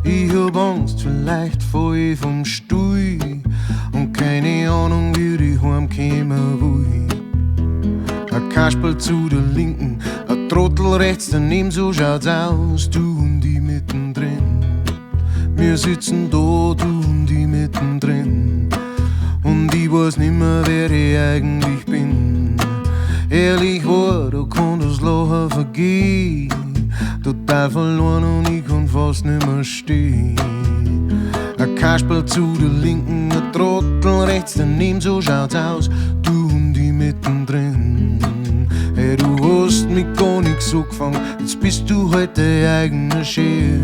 Ich hab Angst, vielleicht fall ich vom Stuhl und keine Ahnung, wie ich heimkommen will. Ein Kasperl zu der Linken, ein Trottel rechts daneben, so schaut's aus, du und ich mittendrin. Wir sitzen da, du und ich mittendrin. Und ich weiß nimmer, wer ich eigentlich bin. Ehrlich war, da kann das Lachen vergehen. Total verloren und ich kann fast nimmer stehen. Ein Kasperl zu der Linken, ein Trottel rechts daneben, so schaut's aus, du und ich mittendrin. Hey, du hast mich gar nix so gefangen, jetzt bist du halt dein eigener Chef.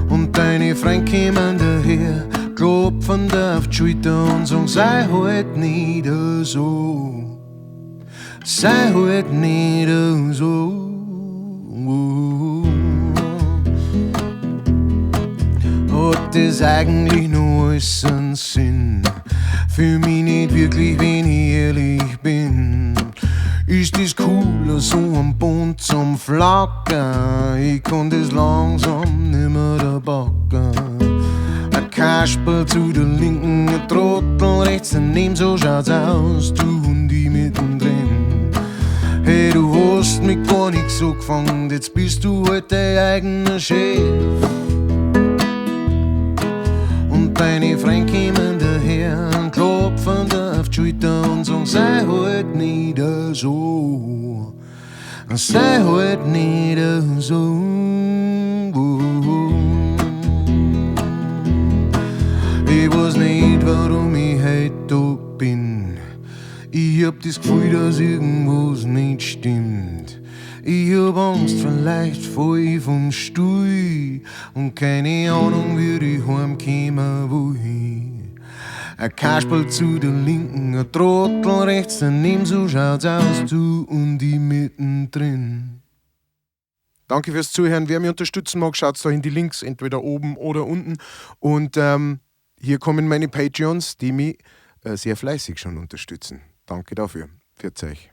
Und deine Freunde kommen daher, klopfen dir auf die Schulter und sagen, sei halt nicht so. Sei halt nicht so. Hat das eigentlich noch alles einen Sinn? Für mich nicht wirklich, wenn ich ehrlich bin. Ist das cooler, so am Bund zum Flackern? Ich kann das langsam nimmer da backen. Ein Kasperl zu der Linken, ein Trottel rechts daneben, so schaut's aus, du und ich mittendrin. Hey, du hast mich gar nix so gefangen, jetzt bist du halt dein eigener Chef. Und deine Freunde kommen daher und klopfen dir auf die Schulter und sagen, sei halt nicht so. Sei halt nicht so. Ich weiß nicht, warum ich heute da bin. Ich hab das Gefühl, dass irgendwas nicht stimmt. Ich hab Angst, vielleicht fall ich vom Stuhl und keine Ahnung, wie ich heimkommen will. Ein Kasperl zu der Linken, ein Trottel rechts daneben, so schaut's aus, du und ich mittendrin. Danke fürs Zuhören. Wer mich unterstützen mag, schaut da in die Links, entweder oben oder unten. Und hier kommen meine Patreons, die mich sehr fleißig schon unterstützen. Danke dafür. Pfiat euch.